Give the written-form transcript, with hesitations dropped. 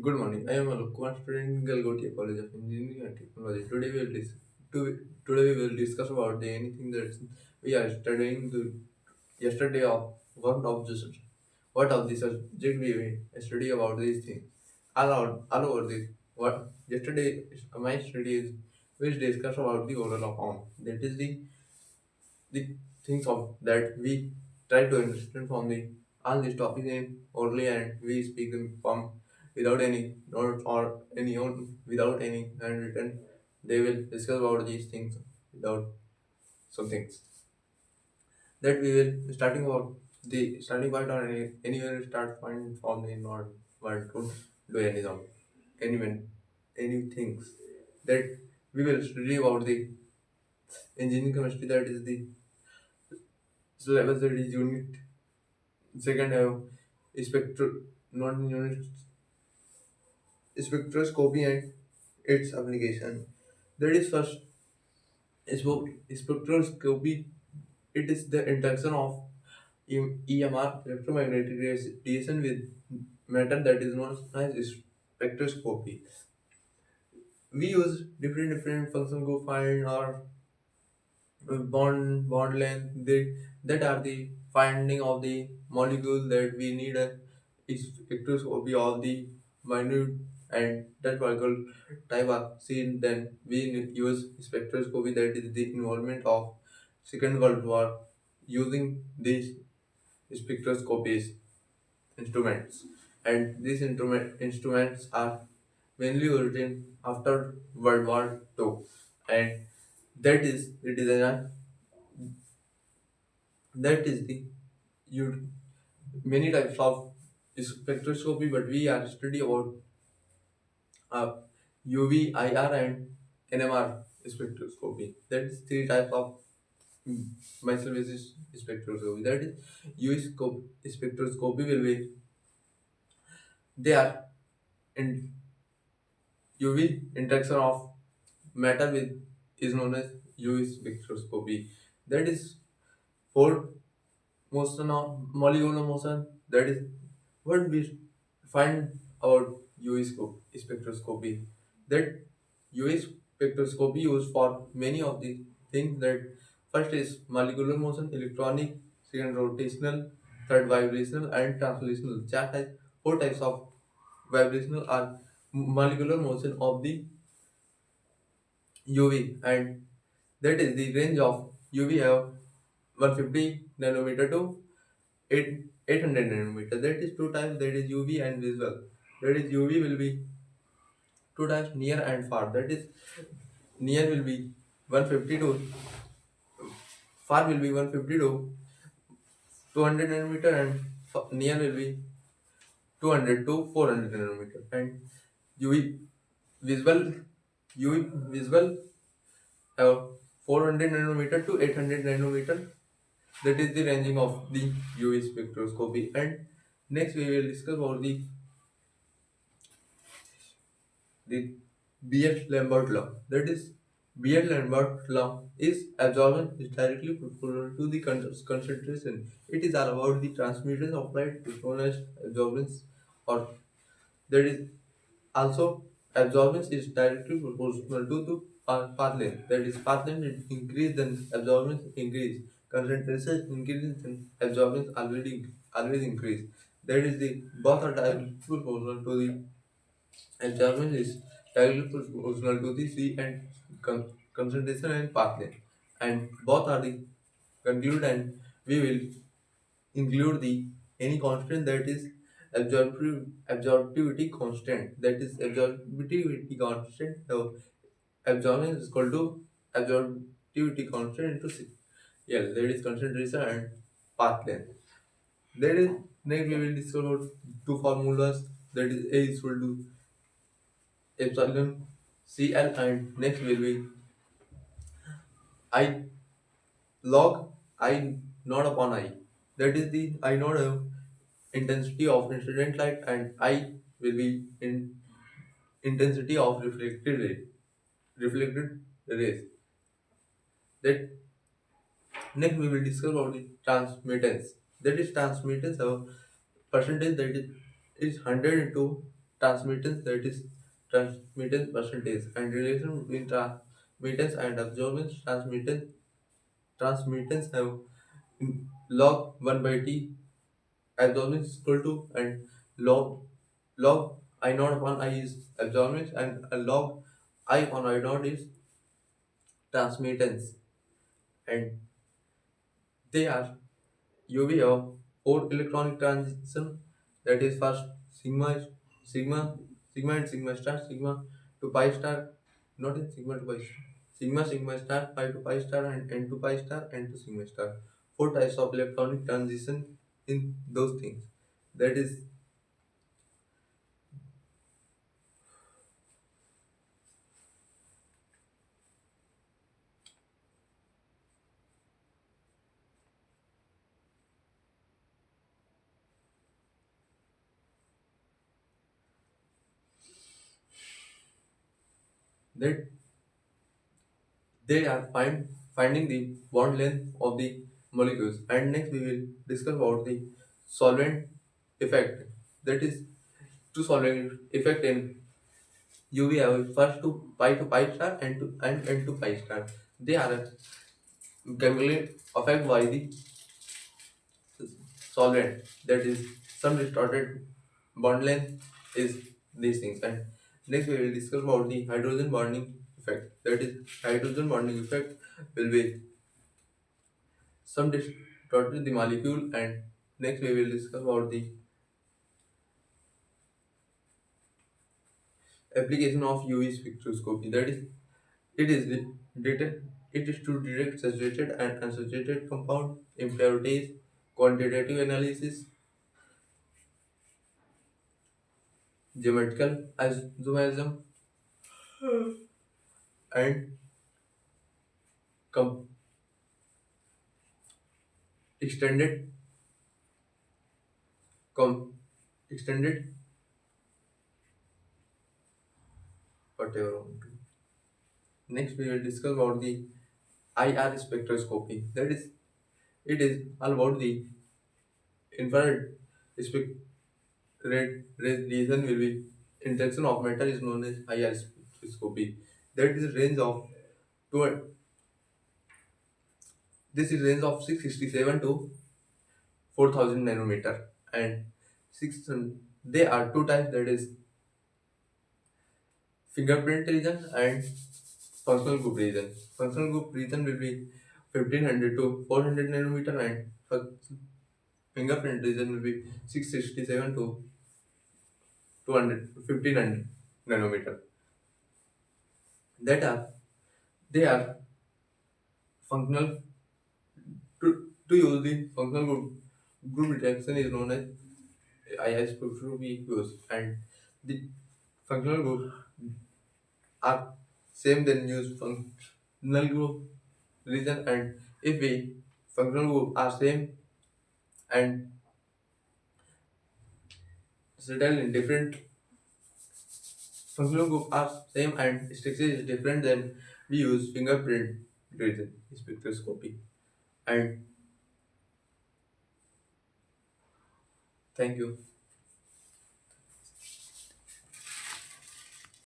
Good morning. I am Alok Kumar, student in Galgotia College of Engineering and Technology. Today we will discuss about the anything that we are studying yesterday of what of the subject we will study about these things. All over this. What yesterday my study is which discuss about the oral account. That is the things of that we try to understand from the all these topics in orally and we speak them from without any notes or any own without any handwritten. They will discuss about these things without some things that we will starting about the starting point or anywhere start point from the not want to do anyone any things that we will study about the engineering chemistry, that is the syllabus, that is unit. Second, have non-unit spectroscopy and its application. That is first spectroscopy. It is the interaction of EMR, electromagnetic radiation, with matter, that is known as spectroscopy. We use different functions to find our bond length. That are the finding of the molecule that we need a spectroscopy of the minute and that particular type of scene. Then we use spectroscopy, that is the involvement of Second World War, using these spectroscopies instruments, and these instruments are mainly origin after World War II, and it is a that is the you many types of spectroscopy, but we are study about uh, UV, IR, and NMR spectroscopy. That is three types of microbasis spectroscopy. That is UV spectroscopy will be they are in UV interaction of matter with is known as UV spectroscopy. That is for motion of molecular motion. That is what we find about UV spectroscopy. That UV spectroscopy used for many of the things. That first is molecular motion, electronic, second rotational, third vibrational, and translational. Four types of vibrational are molecular motion of the UV, and that is the range of UV have 150 nanometer to 800 nanometer. That is two times, that is UV and visual. That is UV will be two times near and far. That is near will be 150 to far will be 150 to 200 nanometer, and near will be 200 to 400 nanometer. And UV visual UV visual have 400 nanometer to 800 nanometer. That is the ranging of the UV spectroscopy. And next we will discuss about the Beer-Lambert law. That is, Beer-Lambert law is absorption is directly proportional to the concentration. It is all about the transmission of light, is known as absorbance, or that is also absorbance is directly proportional to the path length. That is, path length is increase, then absorbance increase. Concentration increase, then absorbance always increase. That is the both are directly proportional to the and German is directly proportional to the C and concentration and path length. And both are the conclude, and we will include the any constant, that is absorptivity constant. That is absorptivity constant. So absorption is equal to absorptivity constant into C. Yeah, that is concentration and path length. That is next we will discuss about two formulas. That is A is equal to epsilon CL, and next will be I log I naught upon I. That is the I naught of intensity of incident light, and I will be in intensity of reflected rays. That next we will discuss about the transmittance. That is transmittance of percentage, that is 100 into transmittance, that is transmittance percentage, and relation between transmittance and absorbance. Transmittance have log 1 by t, absorbance is equal to, and log I naught upon I is absorbance, and a log I upon I naught is transmittance, and they are UV of 4 electronic transition, that is first sigma sigma and sigma star, sigma to pi star, not in sigma to pi star, sigma star, pi to pi star, and n to pi star, n to sigma star. Four types of electronic transition in those things. That is that they are finding the bond length of the molecules. And next we will discuss about the solvent effect. That is two solvent effect in UV have first to pi star and n to pi star. They are chemically affected by the solvent. That is some distorted bond length is these things. And next we will discuss about the hydrogen bonding effect. That is hydrogen bonding effect will be some distorted the molecule. And next we will discuss about the application of UV spectroscopy. That is it is the detect it is to detect saturated and unsaturated compound impurities, quantitative analysis, geometrical isomerism, and com- extended com- extended whatever. Next we will discuss about the IR spectroscopy. That is it is all about the infrared spec- red radiation will be interaction of matter is known as IR spectroscopy. That is range of two, this is range of 667 to 4000 nanometer, and six they are two types, that is fingerprint region and functional group region. Functional group region will be 1500 to 400 nanometer, and fingerprint region will be 667 to 200 1500 nanometer. That are they are functional. To use the functional group detection is known as IIS to be used, and the functional group are same then use functional group region. And if we functional group are same and settle in different, functional group are same and structure is different, then we use fingerprint region spectroscopy. And thank you.